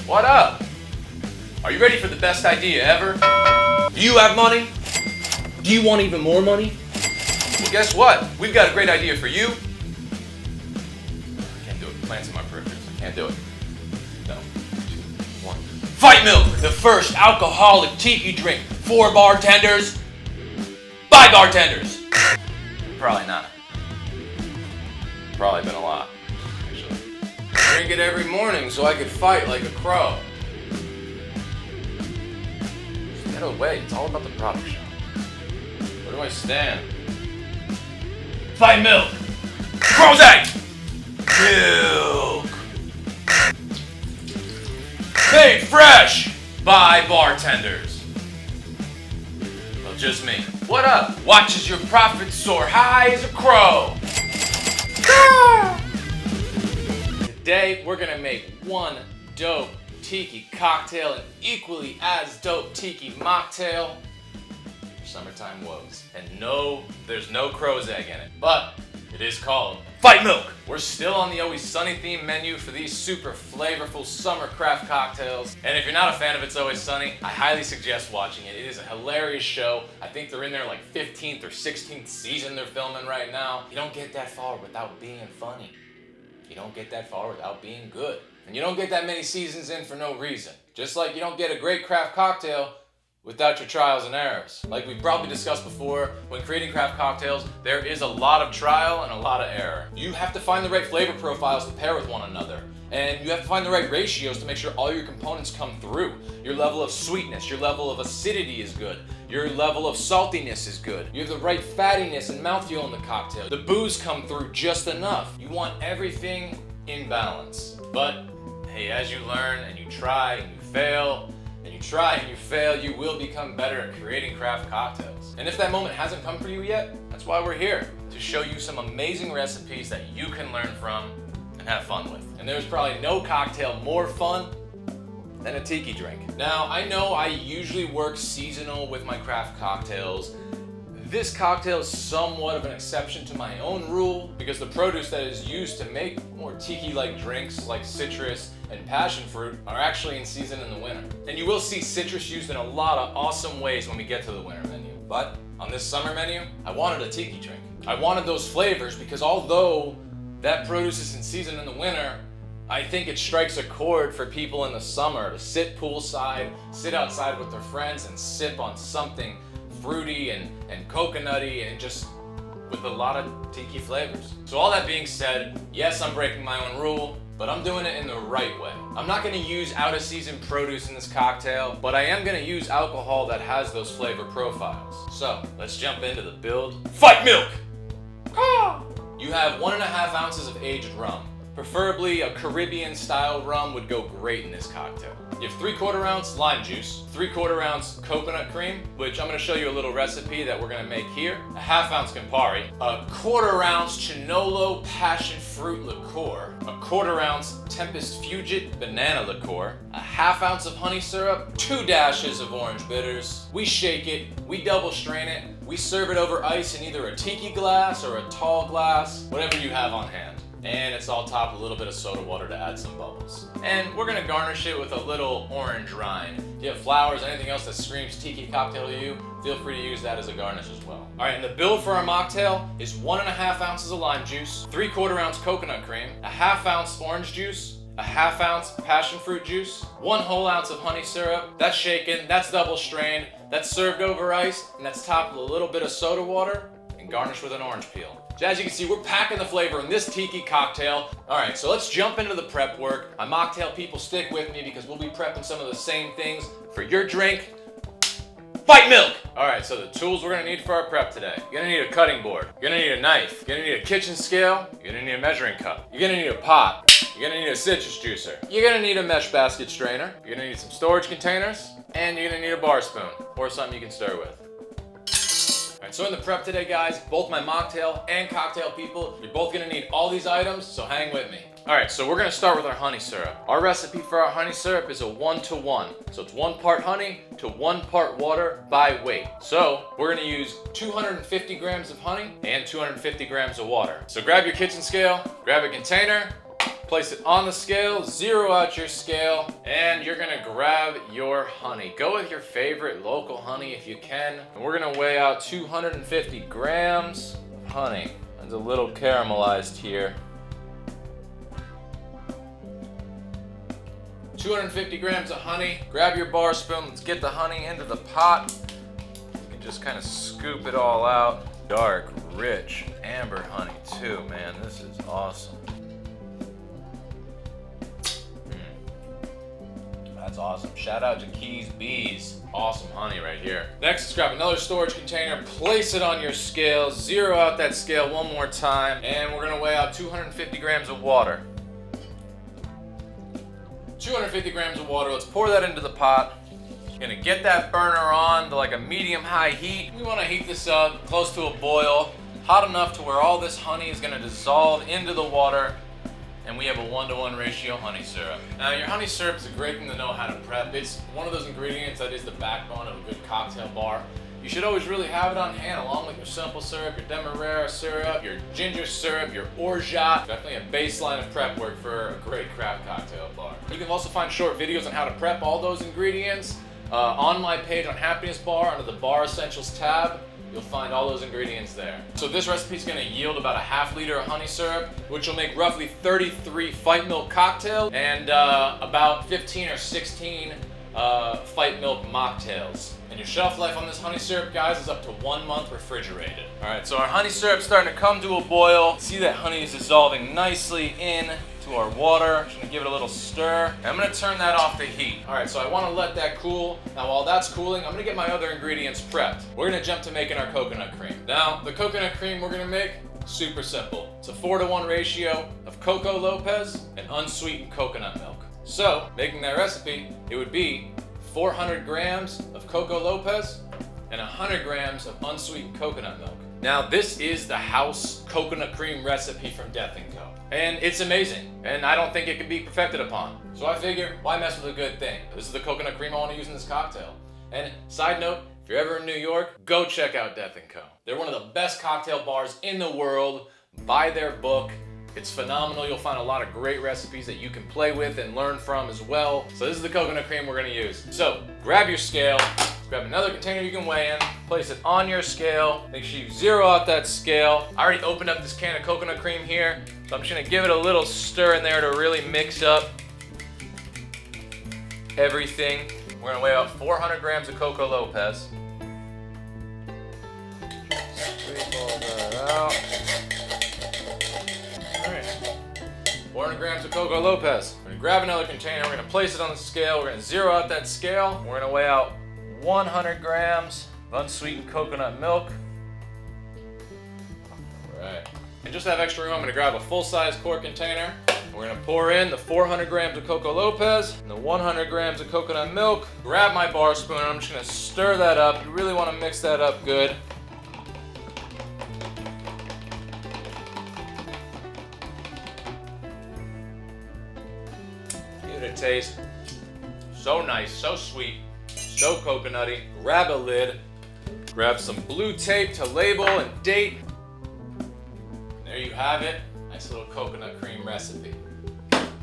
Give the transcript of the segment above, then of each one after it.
What up? Are you ready for the best idea ever? Do you have money? Do you want even more money? Well, guess what? We've got a great idea for you. I can't do it. Plants in my peripherals. I can't do it. No. 2, 1. Fight Milk, the first alcoholic tiki drink for bartenders by bartenders. Probably not. Probably been a lot, actually. Drink it every morning so I could fight like a crow. Just get away. It's all about the product shop. Where do I stand? Fight Milk! Crow's egg! Milk! Made fresh by bartenders. Well, just me. What up? Watch as your profits soar high as a crow. Today, we're gonna make one dope tiki cocktail, an equally as dope tiki mocktail for summertime woes. And no, there's no crow's egg in it, but it is called Fight Milk. We're still on the Always Sunny theme menu for these super flavorful summer craft cocktails. And if you're not a fan of It's Always Sunny, I highly suggest watching it. It is a hilarious show. I think they're in their like 15th or 16th season they're filming right now. You don't get that far without being funny. You don't get that far without being good. And you don't get that many seasons in for no reason. Just like you don't get a great craft cocktail without your trials and errors. Like we've probably discussed before, when creating craft cocktails, there is a lot of trial and a lot of error. You have to find the right flavor profiles to pair with one another. And you have to find the right ratios to make sure all your components come through. Your level of sweetness, your level of acidity is good. Your level of saltiness is good. You have the right fattiness and mouthfeel in the cocktail. The booze come through just enough. You want everything in balance. But hey, as you learn and you try and you fail, and you try and you fail, you will become better at creating craft cocktails. And if that moment hasn't come for you yet, that's why we're here, to show you some amazing recipes that you can learn from and have fun with. And there's probably no cocktail more fun than a tiki drink. Now, I know I usually work seasonal with my craft cocktails. This cocktail is somewhat of an exception to my own rule because the produce that is used to make more tiki-like drinks like citrus and passion fruit are actually in season in the winter. And you will see citrus used in a lot of awesome ways when we get to the winter menu. But on this summer menu, I wanted a tiki drink. I wanted those flavors because although that produce is in season in the winter, I think it strikes a chord for people in the summer to sit poolside, sit outside with their friends and sip on something fruity and coconutty and just with a lot of tiki flavors. So all that being said, yes, I'm breaking my own rule, but I'm doing it in the right way. I'm not gonna use out of season produce in this cocktail, but I am gonna use alcohol that has those flavor profiles. So let's jump into the build. Fight Milk! You have 1.5 ounces of aged rum. Preferably a Caribbean style rum would go great in this cocktail. You have 3/4 ounce lime juice, 3/4 ounce coconut cream, which I'm gonna show you a little recipe that we're gonna make here, a 1/2 ounce Campari, a 1/4 ounce Chinola passion fruit liqueur, a 1/4 ounce Tempest Fugit banana liqueur, a 1/2 ounce of honey syrup, 2 dashes of orange bitters. We shake it, we double strain it, we serve it over ice in either a tiki glass or a tall glass, whatever you have on hand. And it's all topped with a little bit of soda water to add some bubbles. And we're gonna garnish it with a little orange rind. If you have flowers, anything else that screams tiki cocktail to you, feel free to use that as a garnish as well. All right, and the build for our mocktail is 1.5 ounces of lime juice, 3/4 ounce coconut cream, a 1/2 ounce orange juice, a 1/2 ounce passion fruit juice, 1 whole ounce of honey syrup. That's shaken, that's double strained, that's served over ice, and that's topped with a little bit of soda water and garnished with an orange peel. So as you can see, we're packing the flavor in this tiki cocktail. All right, so let's jump into the prep work. My mocktail people, stick with me because we'll be prepping some of the same things for your drink. Fight Milk! All right, so the tools we're gonna need for our prep today. You're gonna need a cutting board. You're gonna need a knife. You're gonna need a kitchen scale. You're gonna need a measuring cup. You're gonna need a pot. You're gonna need a citrus juicer. You're gonna need a mesh basket strainer. You're gonna need some storage containers. And you're gonna need a bar spoon or something you can stir with. Alright, so in the prep today, guys, both my mocktail and cocktail people, you're both gonna need all these items, so hang with me. Alright, so we're gonna start with our honey syrup. Our recipe for our honey syrup is a 1-to-1. So it's 1 part honey to 1 part water by weight. So we're gonna use 250 grams of honey and 250 grams of water. So grab your kitchen scale, grab a container, place it on the scale, zero out your scale, and you're gonna grab your honey. Go with your favorite local honey if you can. And we're gonna weigh out 250 grams of honey. It's a little caramelized here. 250 grams of honey. Grab your bar spoon. Let's get the honey into the pot. You can just kind of scoop it all out. Dark, rich, amber honey too, man. This is awesome. That's awesome. Shout out to Keys Bees. Awesome honey right here. Next, let's grab another storage container, place it on your scale, zero out that scale one more time, and we're gonna weigh out 250 grams of water. 250 grams of water. Let's pour that into the pot. Gonna get that burner on to like a medium-high heat. We wanna heat this up close to a boil, hot enough to where all this honey is gonna dissolve into the water, and we have a 1-to-1 ratio honey syrup. Now, your honey syrup is a great thing to know how to prep. It's one of those ingredients that is the backbone of a good cocktail bar. You should always really have it on hand along with your simple syrup, your demerara syrup, your ginger syrup, your orgeat. Definitely a baseline of prep work for a great craft cocktail bar. You can also find short videos on how to prep all those ingredients on my page on Happiness Bar under the Bar Essentials tab. You'll find all those ingredients there. So this recipe is gonna yield about a half liter of honey syrup, which will make roughly 33 Fight Milk Cocktails and about 15 or 16 Fight Milk Mocktails. And your shelf life on this honey syrup, guys, is up to 1 month refrigerated. All right, so our honey syrup's starting to come to a boil. See that honey is dissolving nicely in to our water. Just gonna give it a little stir. And I'm gonna turn that off the heat. All right, so I wanna let that cool. Now, while that's cooling, I'm gonna get my other ingredients prepped. We're gonna jump to making our coconut cream. Now, the coconut cream we're gonna make, super simple. It's a 4-to-1 ratio of Coco Lopez and unsweetened coconut milk. So, making that recipe, it would be 400 grams of Coco Lopez and 100 grams of unsweetened coconut milk. Now, this is the house coconut cream recipe from Death & Co. And it's amazing, and I don't think it can be perfected upon. So I figure, why mess with a good thing? This is the coconut cream I want to use in this cocktail. And side note, if you're ever in New York, go check out Death & Co. They're one of the best cocktail bars in the world. Buy their book. It's phenomenal. You'll find a lot of great recipes that you can play with and learn from as well. So this is the coconut cream we're gonna use. So grab your scale, grab another container you can weigh in, place it on your scale, make sure you zero out that scale. I already opened up this can of coconut cream here, so I'm just gonna give it a little stir in there to really mix up everything. We're gonna weigh out 400 grams of Coco Lopez. Sweep all that out. 400 grams of Coco Lopez. We're gonna grab another container, we're gonna place it on the scale, we're gonna zero out that scale, we're gonna weigh out 100 grams of unsweetened coconut milk. All right. And just to have extra room, I'm gonna grab a full-size quart container. We're gonna pour in the 400 grams of Coco Lopez and the 100 grams of coconut milk. Grab my bar spoon and I'm just gonna stir that up. You really wanna mix that up good. Taste so nice, so sweet, so coconutty. Grab a lid, grab some blue tape to label and date. There you have it. Nice little coconut cream recipe.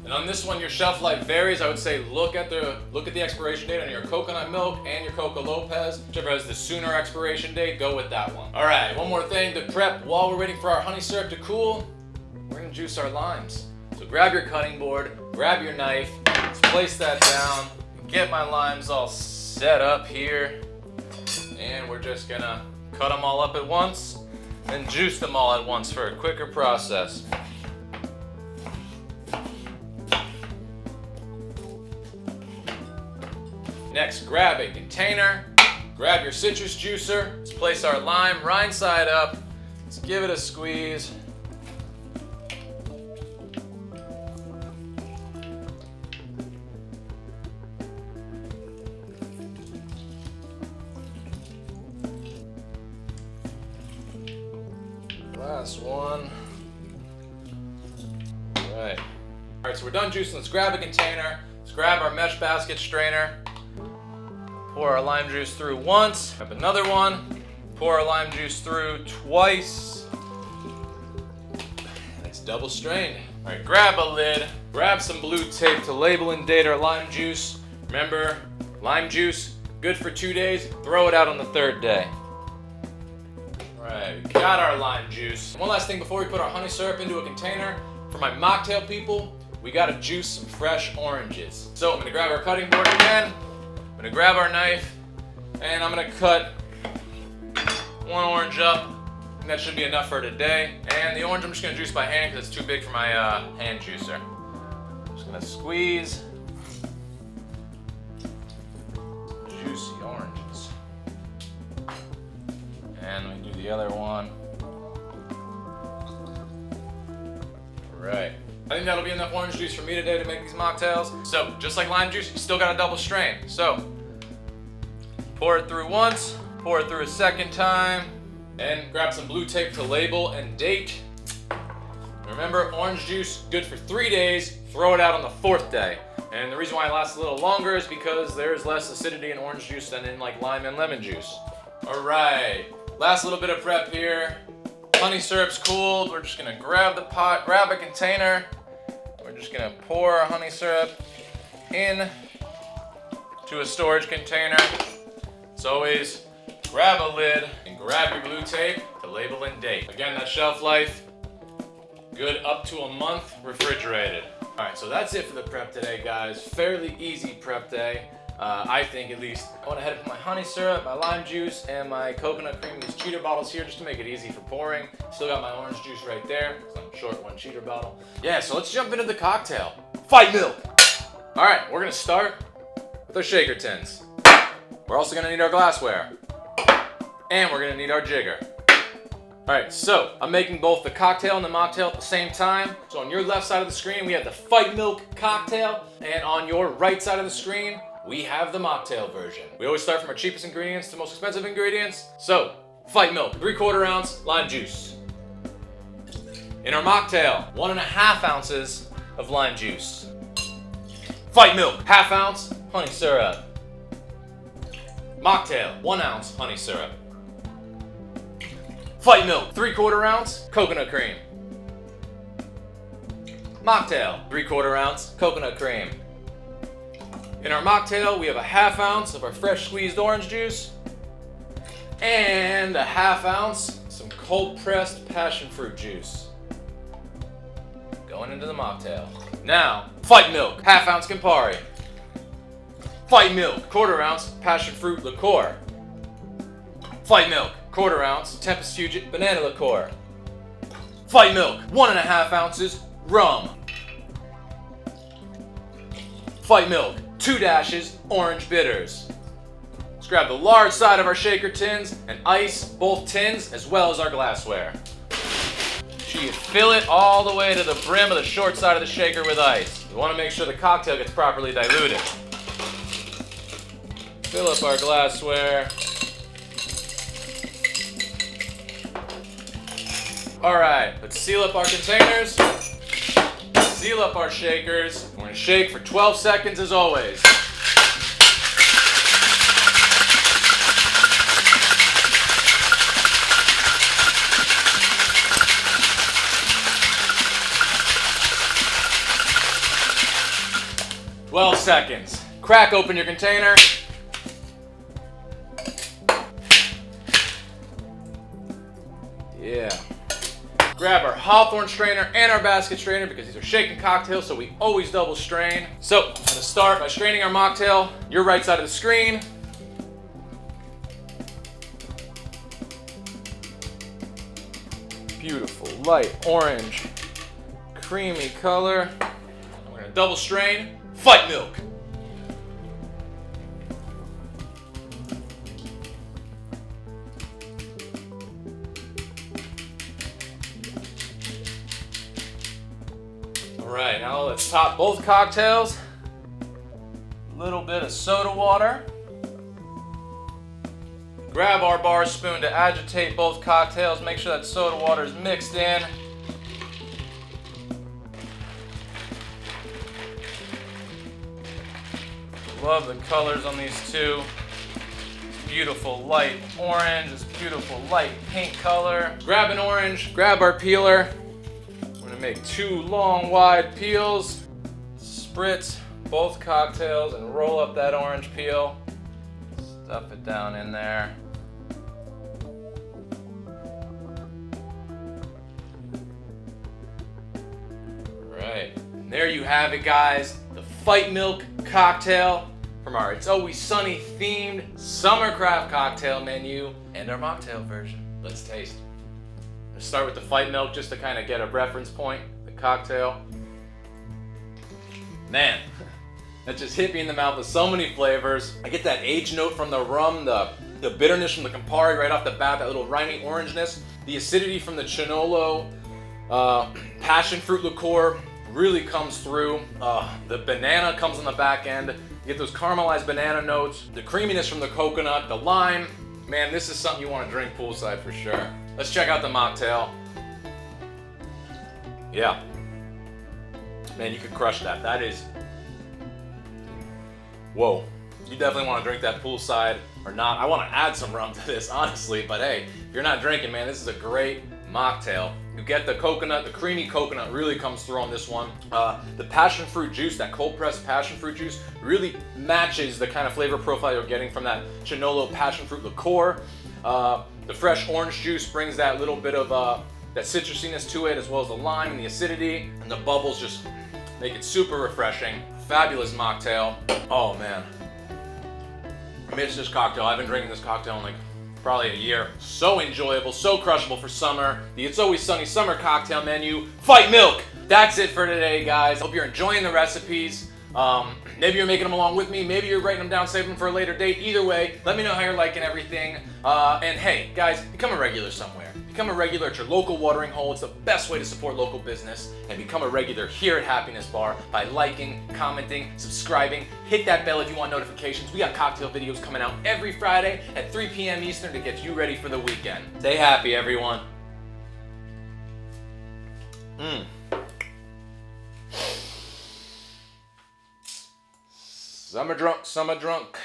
And on this one, your shelf life varies. I would say look at the expiration date on your coconut milk and your Coco Lopez. Whichever has the sooner expiration date, go with that one. All right, one more thing to prep while we're waiting for our honey syrup to cool. We're gonna juice our limes. So grab your cutting board, grab your knife. Let's place that down, get my limes all set up here, and we're just gonna cut them all up at once and juice them all at once for a quicker process. Next, grab a container, grab your citrus juicer, let's place our lime rind side up, let's give it a squeeze. Last one. All right, so we're done juicing. Let's grab a container. Let's grab our mesh basket strainer. Pour our lime juice through once. Grab another one. Pour our lime juice through twice. And it's double strained. All right, grab a lid. Grab some blue tape to label and date our lime juice. Remember, lime juice, good for 2 days, throw it out on the 3rd day. Alright, we got our lime juice. One last thing before we put our honey syrup into a container. For my mocktail people, we gotta juice some fresh oranges. So I'm gonna grab our cutting board again, I'm gonna grab our knife, and I'm gonna cut 1 orange up. And that should be enough for today. And the orange I'm just gonna juice by hand because it's too big for my hand juicer. I'm just gonna squeeze juicy oranges. And let me do the other one. Right. I think that'll be enough orange juice for me today to make these mocktails. So, just like lime juice, you still gotta double strain. So, pour it through once, pour it through a second time, and grab some blue tape to label and date. Remember, orange juice, good for 3 days, throw it out on the 4th day. And the reason why it lasts a little longer is because there's less acidity in orange juice than in like lime and lemon juice. All right, last little bit of prep here. Honey syrup's cooled. We're just gonna grab the pot, grab a container. We're just gonna pour our honey syrup in to a storage container. As always, grab a lid and grab your blue tape to label and date. Again, that shelf life, good up to a month refrigerated. All right, so that's it for the prep today, guys. Fairly easy prep day. I think at least. I went ahead and put my honey syrup, my lime juice, and my coconut cream in these cheater bottles here just to make it easy for pouring. Still got my orange juice right there, because I'm short 1 cheater bottle. Yeah, so let's jump into the cocktail. Fight Milk! All right, we're gonna start with our shaker tins. We're also gonna need our glassware. And we're gonna need our jigger. All right, so I'm making both the cocktail and the mocktail at the same time. So on your left side of the screen, we have the Fight Milk cocktail, and on your right side of the screen, we have the mocktail version. We always start from our cheapest ingredients to most expensive ingredients. So, Fight Milk, 3/4 ounce lime juice. In our mocktail, 1.5 ounces of lime juice. Fight Milk, 1/2 ounce honey syrup. Mocktail, 1 ounce honey syrup. Fight Milk, 3/4 ounce coconut cream. Mocktail, 3/4 ounce coconut cream. In our mocktail, we have 1/2 ounce of our fresh squeezed orange juice and 1/2 ounce some cold pressed passionfruit juice. Going into the mocktail. Now, Fight Milk, 1/2 ounce Campari. Fight Milk, 1/4 ounce passionfruit liqueur. Fight Milk, 1/4 ounce Tempest Fugit banana liqueur. Fight Milk, 1.5 ounces rum. Fight Milk, 2 dashes orange bitters. Let's grab the large side of our shaker tins and ice both tins as well as our glassware. Make sure you fill it all the way to the brim of the short side of the shaker with ice. You want to make sure the cocktail gets properly diluted. Fill up our glassware. All right, let's seal up our containers. Seal up our shakers. We're gonna shake for 12 seconds as always. "12 seconds. Crack open your container. Yeah. Grab our Hawthorne strainer and our basket strainer because these are shaken cocktails, so we always double strain. So, I'm gonna start by straining our mocktail, your right side of the screen. Beautiful, light orange, creamy color. I'm gonna double strain, Fight Milk. Alright, now let's top both cocktails. A little bit of soda water. Grab our bar spoon to agitate both cocktails. Make sure that soda water is mixed in. Love the colors on these two. This beautiful light orange, this beautiful light pink color. Grab an orange, grab our peeler. Make 2 long, wide peels. spritz both cocktails and roll up that orange peel. Stuff it down in there. Right, and there you have it, guys. The Fight Milk Cocktail from our It's Always Sunny themed summer craft cocktail menu and our mocktail version. Let's taste. Let's start with the Fight Milk just to kind of get a reference point. The cocktail. Man, that just hit me in the mouth with so many flavors. I get that age note from the rum, the bitterness from the Campari right off the bat, that little rimey orangeness, the acidity from the Chinola passion fruit liqueur really comes through. The banana comes on the back end. You get those caramelized banana notes, the creaminess from the coconut, the lime. Man, this is something you want to drink poolside for sure. Let's check out the mocktail. Yeah. Man, you could crush that. That is, whoa. You definitely want to drink that poolside or not. I want to add some rum to this, honestly, but hey, if you're not drinking, man, this is a great mocktail. You get the coconut, the creamy coconut really comes through on this one. The passion fruit juice, that cold pressed passion fruit juice, really matches the kind of flavor profile you're getting from that Chinola passion fruit liqueur. The fresh orange juice brings that little bit of that citrusiness to it, as well as the lime and the acidity, and the bubbles just make it super refreshing. Fabulous mocktail. Oh man, I miss this cocktail. I've been drinking this cocktail in like probably a year. So enjoyable, so crushable for summer. The It's Always Sunny summer cocktail menu. Fight Milk! That's it for today, guys. Hope you're enjoying the recipes. Maybe you're making them along with me. Maybe you're writing them down, saving them for a later date. Either way, let me know how you're liking everything. And hey, guys, become a regular somewhere. Become a regular at your local watering hole. It's the best way to support local business. And become a regular here at Happiness Bar by liking, commenting, subscribing. Hit that bell if you want notifications. We got cocktail videos coming out every Friday at 3 p.m. Eastern to get you ready for the weekend. Stay happy, everyone. Summer drunk, summer drunk.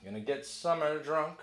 Gonna get summer drunk.